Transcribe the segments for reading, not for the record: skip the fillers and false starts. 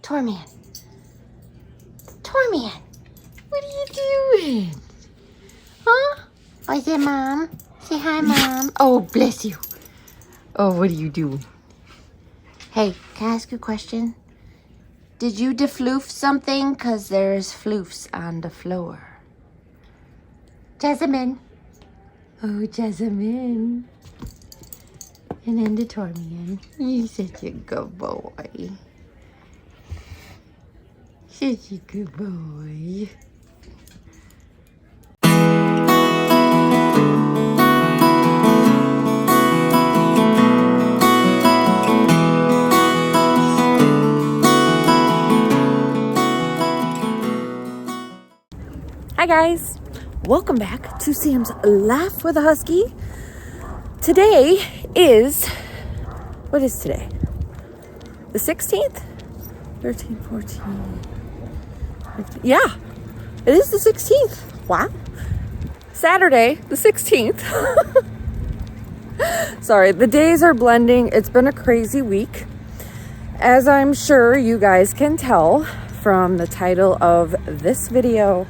Thor Man. Thor Man. What are you doing? Huh? Oh, is that Mom? Say hi, Mom. Oh, bless you. Oh, what are you doing? Hey, can I ask you a question? Did you defloof something? Because there's floofs on the floor. Jasmine. Oh, Jasmine. And then the Thor Man. You're such a good boy. Such a good boy. Hi guys, welcome back to Sam's Life with a Husky. Today is, what is today? The 16th? 13, 14, 15. Yeah, it is the 16th. Wow. Saturday, the 16th. Sorry, the days are blending. It's been a crazy week. As I'm sure you guys can tell from the title of this video,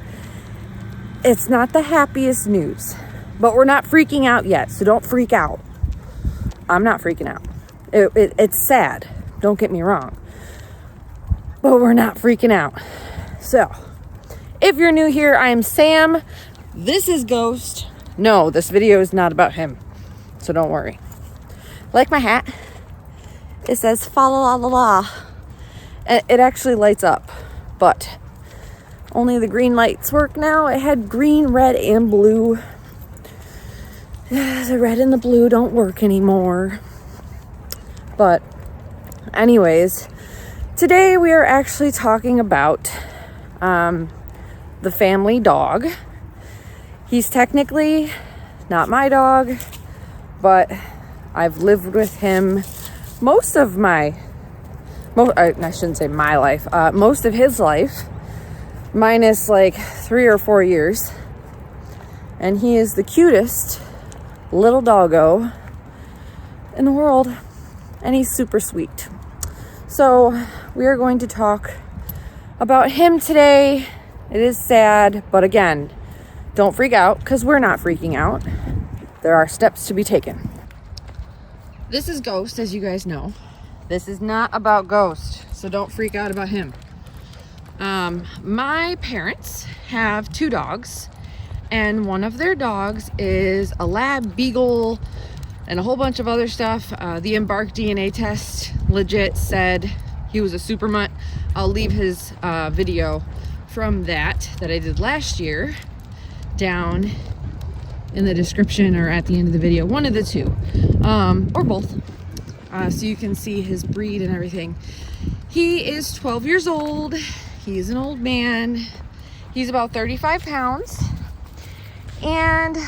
it's not the happiest news, but we're not freaking out yet, so don't freak out. I'm not freaking out. It's sad, don't get me wrong, but we're not freaking out. So, if you're new here, I am Sam. This is Ghost. No, this video is not about him, so don't worry. Like my hat, it says follow all the law. It actually lights up, but only the green lights work now. It had green, red, and blue. The red and the blue don't work anymore. But anyways, today we are actually talking about the family dog. He's technically not my dog, but I've lived with him most of I shouldn't say my life, most of his life. Minus like 3 or 4 years, and he is the cutest little doggo in the world, and he's super sweet. So we are going to talk about him today. It is sad, but again, don't freak out, because we're not freaking out. There are steps to be taken. This is Ghost, as you guys know. This is not about Ghost, so don't freak out about him. My parents have 2 dogs, and one of their dogs is a lab beagle and a whole bunch of other stuff. The Embark DNA test legit said he was a super mutt. I'll leave his video from that I did last year down in the description or at the end of the video, one of the two, or both, so you can see his breed and everything. He is 12 years old. He's an old man. He's about 35 pounds. And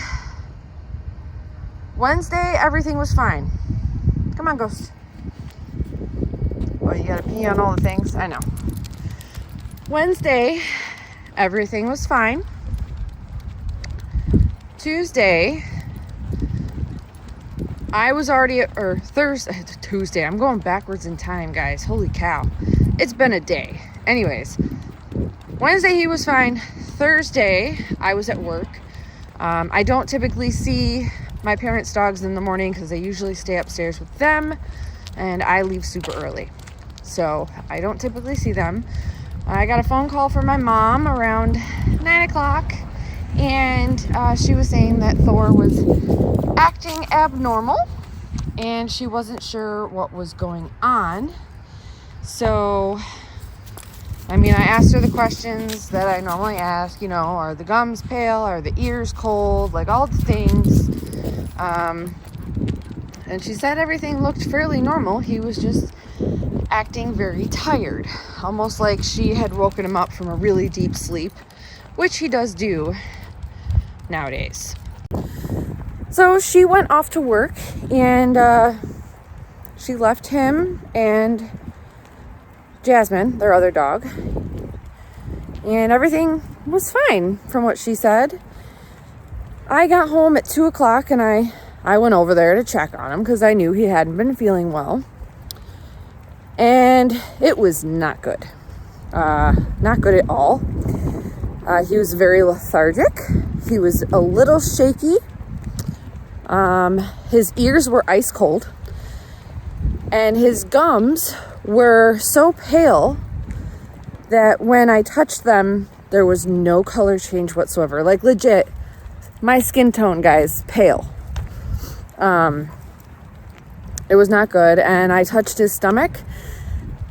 Wednesday, everything was fine. Come on, Ghost. Oh, you gotta pee on all the things? I know. Wednesday, everything was fine. Tuesday, I was already, or Tuesday. I'm going backwards in time, guys. Holy cow. It's been a day. Anyways, Wednesday he was fine. Thursday I was at work. I don't typically see my parents' dogs in the morning because they usually stay upstairs with them, and I leave super early, so I don't typically see them. I got a phone call from my mom around 9 o'clock, and she was saying that Thor was acting abnormal and she wasn't sure what was going on. So I asked her the questions that I normally ask, are the gums pale? Are the ears cold? Like all the things. And she said everything looked fairly normal. He was just acting very tired. Almost like she had woken him up from a really deep sleep, which he does do nowadays. So she went off to work, and she left him and Jasmine, their other dog, and everything was fine from what she said. I got home at 2 o'clock, and I went over there to check on him because I knew he hadn't been feeling well, and it was not good. Not good at all. He was very lethargic. He was a little shaky. His ears were ice cold. And his gums were so pale that when I touched them, there was no color change whatsoever. Like, legit, my skin tone, guys, pale. It was not good. And I touched his stomach,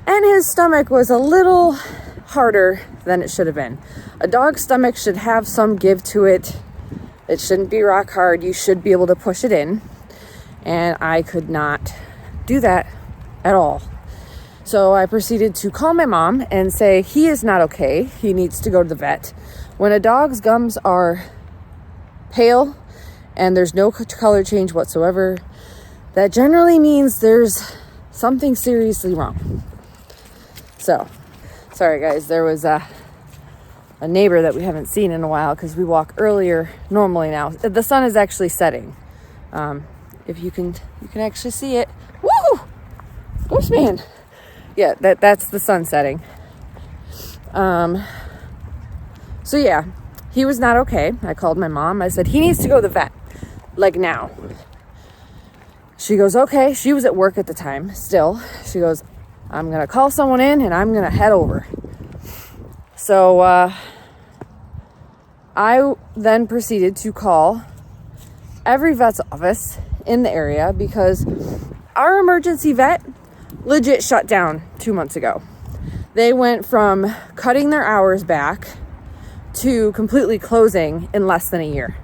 and his stomach was a little harder than it should have been. A dog's stomach should have some give to it. It shouldn't be rock hard. You should be able to push it in. And I could not do that at all. So I proceeded to call my mom and say, he is not okay. He needs to go to the vet. When a dog's gums are pale and there's no color change whatsoever, that generally means there's something seriously wrong. So, sorry guys, there was a neighbor that we haven't seen in a while because we walk earlier normally now. The sun is actually setting. If you can actually see it. Woo! Ghost man. Yeah, that's the sun setting. So yeah, he was not okay. I called my mom. I said, he needs to go to the vet, like now. She goes, okay. She was at work at the time still. She goes, I'm going to call someone in and I'm going to head over. So I then proceeded to call every vet's office in the area because our emergency vet legit shut down 2 months ago. They went from cutting their hours back to completely closing in less than a year.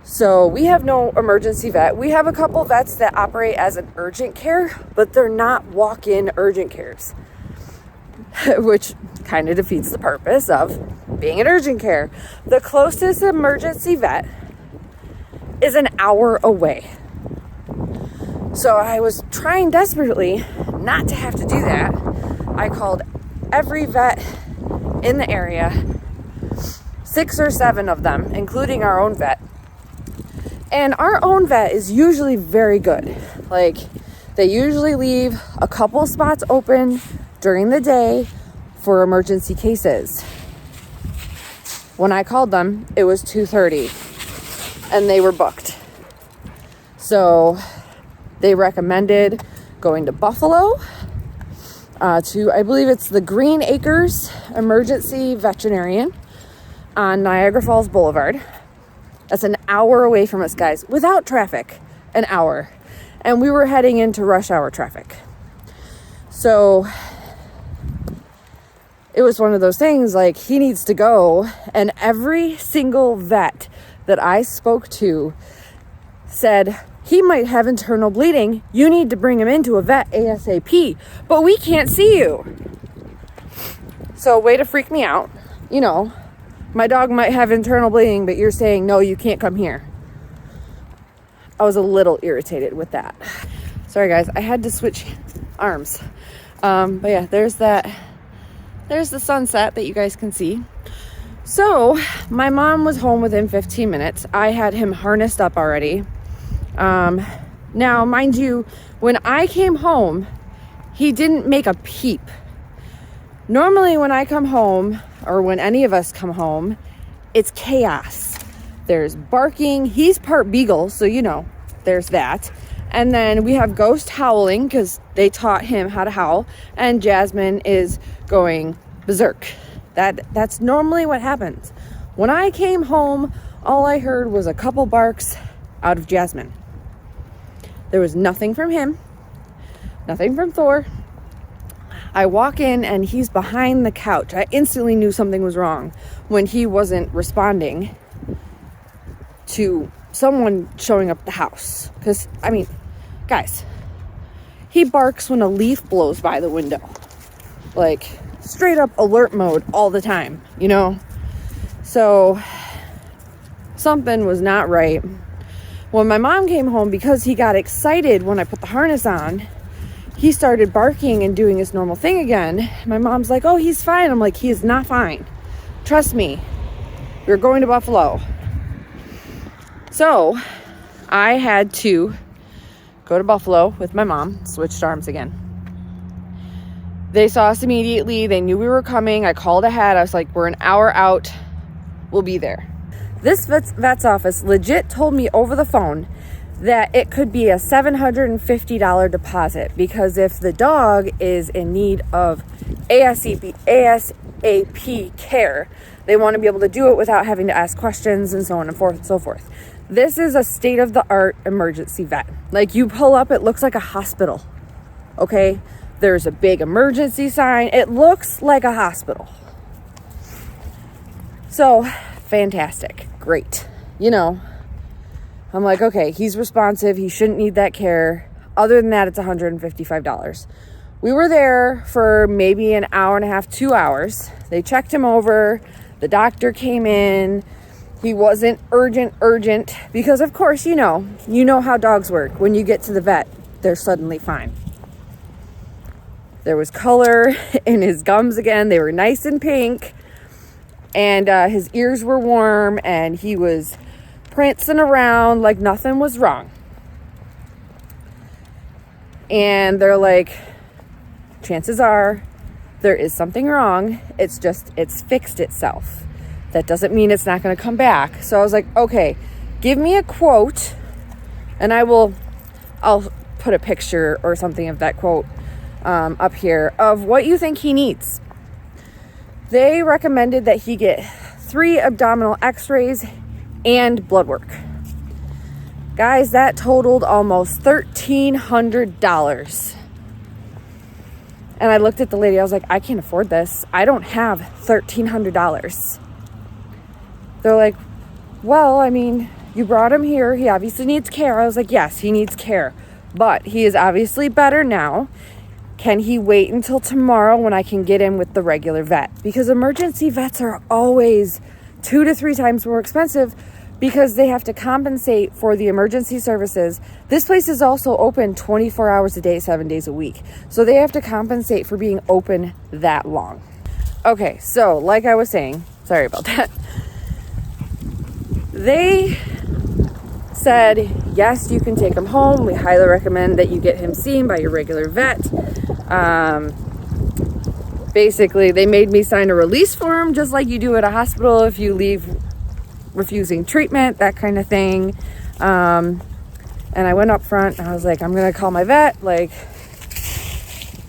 So we have no emergency vet. We have a couple vets that operate as an urgent care, but they're not walk-in urgent cares, which kind of defeats the purpose of being an urgent care. The closest emergency vet is an hour away. So I was trying desperately not to have to do that. I called every vet in the area, 6 or 7 of them, including our own vet. And our own vet is usually very good. Like, they usually leave a couple spots open during the day for emergency cases. When I called them, it was 2:30 and they were booked. So they recommended going to Buffalo to, I believe it's the Green Acres Emergency Veterinarian on Niagara Falls Boulevard. That's an hour away from us, guys, without traffic, an hour. And we were heading into rush hour traffic. So it was one of those things, like, he needs to go. And every single vet that I spoke to said, he might have internal bleeding. You need to bring him into a vet ASAP, but we can't see you. So way to freak me out. You know, my dog might have internal bleeding, but you're saying, no, you can't come here. I was a little irritated with that. Sorry guys, I had to switch arms. But yeah, there's the sunset that you guys can see. So my mom was home within 15 minutes. I had him harnessed up already. Now, mind you, when I came home, he didn't make a peep. Normally when I come home, or when any of us come home, it's chaos. There's barking. He's part beagle, so you know, there's that. And then we have Ghost howling because they taught him how to howl, and Jasmine is going berserk. That's normally what happens. When I came home, all I heard was a couple barks out of Jasmine. There was nothing from him, nothing from Thor. I walk in and he's behind the couch. I instantly knew something was wrong when he wasn't responding to someone showing up at the house. Because, I mean, guys, he barks when a leaf blows by the window. Like, straight up alert mode all the time, you know? So, something was not right. When my mom came home, because he got excited when I put the harness on, he started barking and doing his normal thing again. My mom's like, oh, he's fine. I'm like, he is not fine. Trust me. We're going to Buffalo. So I had to go to Buffalo with my mom, switched arms again. They saw us immediately. They knew we were coming. I called ahead. I was like, we're an hour out. We'll be there. This vet's office legit told me over the phone that it could be a $750 deposit, because if the dog is in need of ASAP care, they want to be able to do it without having to ask questions and so on and so forth. This is a state-of-the-art emergency vet. Like, you pull up, it looks like a hospital. Okay? There's a big emergency sign. It looks like a hospital. So, fantastic. Great. You know, I'm like, okay, he's responsive. He shouldn't need that care. Other than that, it's $155. We were there for maybe an hour and a half, 2 hours. They checked him over. The doctor came in. He wasn't urgent, because of course, you know how dogs work. When you get to the vet, they're suddenly fine. There was color in his gums again. They were nice and pink. And his ears were warm, and he was prancing around like nothing was wrong. And they're like, chances are there is something wrong. It's fixed itself. That doesn't mean it's not going to come back. So I was like, okay, give me a quote, and I'll put a picture or something of that quote up here of what you think he needs. They recommended that he get 3 abdominal x-rays and blood work. Guys, that totaled almost $1,300. And I looked at the lady. I was like, I can't afford this. I don't have $1,300. They're like, well, I mean, you brought him here. He obviously needs care. I was like, yes, he needs care. But he is obviously better now. Can he wait until tomorrow when I can get in with the regular vet? Because emergency vets are always 2 to 3 times more expensive, because they have to compensate for the emergency services. This place is also open 24 hours a day, 7 days a week. So they have to compensate for being open that long. Okay, so like I was saying, sorry about that. They said, yes, you can take him home. We highly recommend that you get him seen by your regular vet. Basically, they made me sign a release form, just like you do at a hospital if you leave refusing treatment, that kind of thing. And I went up front and I was like, I'm going to call my vet, like,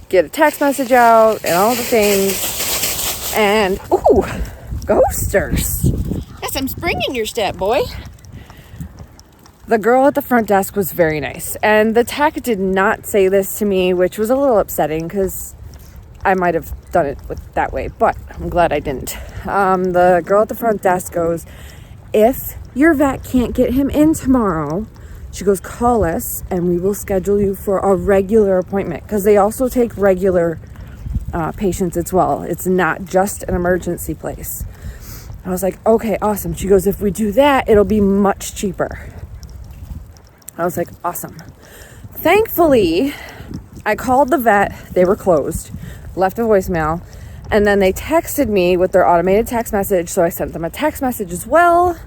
get a text message out and all the things. And, ooh, ghosters. Got some spring in your step, boy. The girl at the front desk was very nice. And the tech did not say this to me, which was a little upsetting, because I might have done it that way, but I'm glad I didn't. The girl at the front desk goes, if your vet can't get him in tomorrow, she goes, call us and we will schedule you for a regular appointment, because they also take regular patients as well. It's not just an emergency place. I was like, okay, awesome. She goes, if we do that, it'll be much cheaper. I was like, awesome. Thankfully, I called the vet. They were closed, left a voicemail, and then they texted me with their automated text message, so I sent them a text message as well.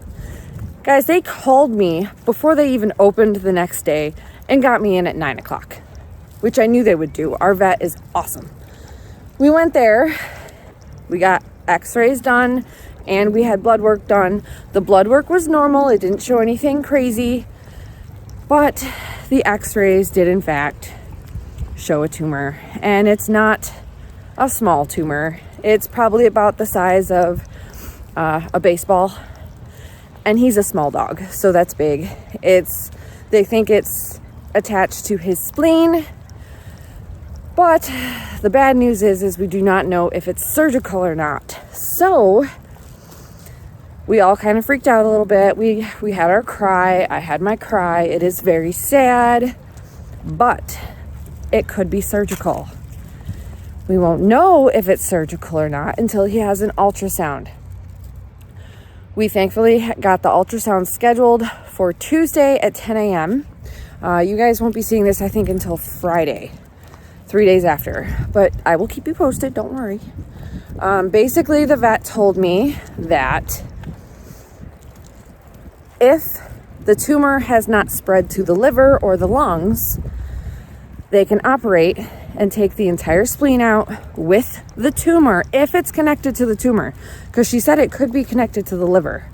Guys, they called me before they even opened the next day and got me in at 9 o'clock, which I knew they would do. Our vet is awesome. We went there. We got x-rays done, and we had blood work done. The blood work was normal. It didn't show anything crazy, but the x-rays did, in fact, show a tumor, and it's not a small tumor. It's probably about the size of a baseball, and he's a small dog, so that's big. They think it's attached to his spleen, but the bad news is we do not know if it's surgical or not. So we all kind of freaked out a little bit. We had our cry. I had my cry. It is very sad, but it could be surgical. We won't know if it's surgical or not until he has an ultrasound. We thankfully got the ultrasound scheduled for Tuesday at 10 a.m. You guys won't be seeing this, I think, until Friday, 3 days after. But I will keep you posted, don't worry. Basically, the vet told me that if the tumor has not spread to the liver or the lungs, they can operate and take the entire spleen out with the tumor, if it's connected to the tumor, because she said it could be connected to the liver.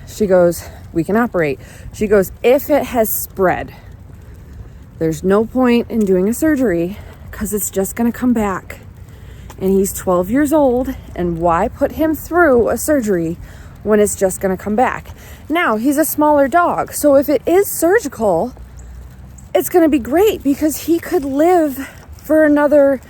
She goes, we can operate. She goes, if it has spread, there's no point in doing a surgery because it's just going to come back. And he's 12 years old, and why put him through a surgery when it's just going to come back? Now, he's a smaller dog, so if it is surgical, it's going to be great because he could live for another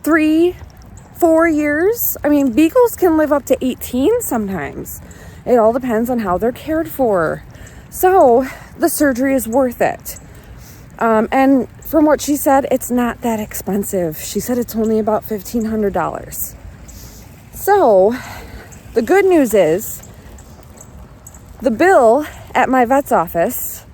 3-4 years. I mean, beagles can live up to 18 sometimes. It all depends on how they're cared for. So the surgery is worth it. And from what she said, it's not that expensive. She said it's only about $1,500. So the good news is the bill at my vet's office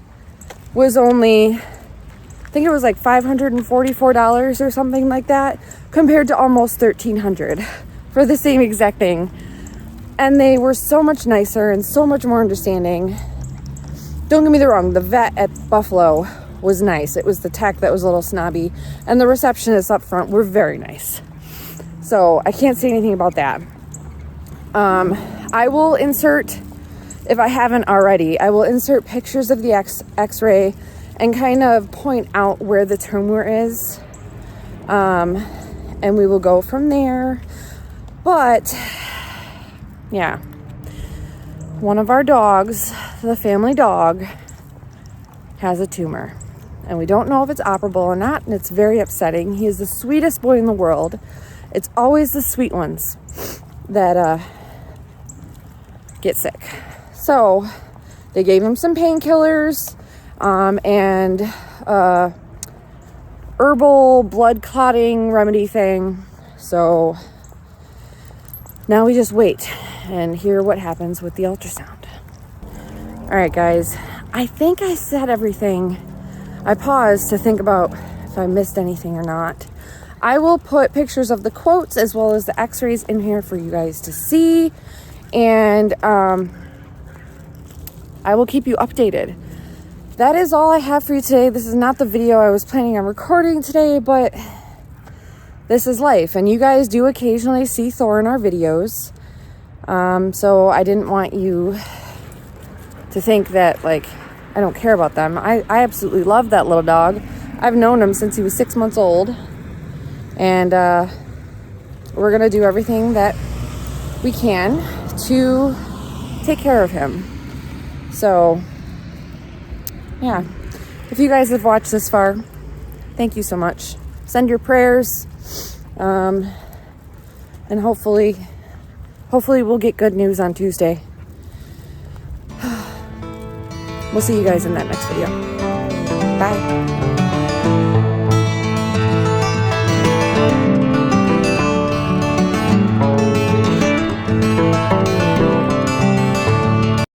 was only, I think it was like $544 or something like that, compared to almost $1,300 for the same exact thing. And they were so much nicer and so much more understanding. Don't get me wrong, the vet at Buffalo was nice. It was the tech that was a little snobby, and the receptionists up front were very nice. So I can't say anything about that. I will insert, if I haven't already, I will insert pictures of the x-ray and kind of point out where the tumor is. And we will go from there. But yeah, one of our dogs, the family dog, has a tumor. And we don't know if it's operable or not, and it's very upsetting. He is the sweetest boy in the world. It's always the sweet ones that get sick. So they gave him some painkillers and herbal blood clotting remedy thing. So now we just wait and hear what happens with the ultrasound. All right, guys, I think I said everything. I paused to think about if I missed anything or not. I will put pictures of the quotes as well as the x-rays in here for you guys to see. And I will keep you updated. That is all I have for you today. This is not the video I was planning on recording today, but this is life. And you guys do occasionally see Thor in our videos. So I didn't want you to think that, like, I don't care about them. I absolutely love that little dog. I've known him since he was 6 months old. And we're going to do everything that we can to take care of him. So, yeah. If you guys have watched this far, thank you so much. Send your prayers. And hopefully we'll get good news on Tuesday. We'll see you guys in that next video. Bye.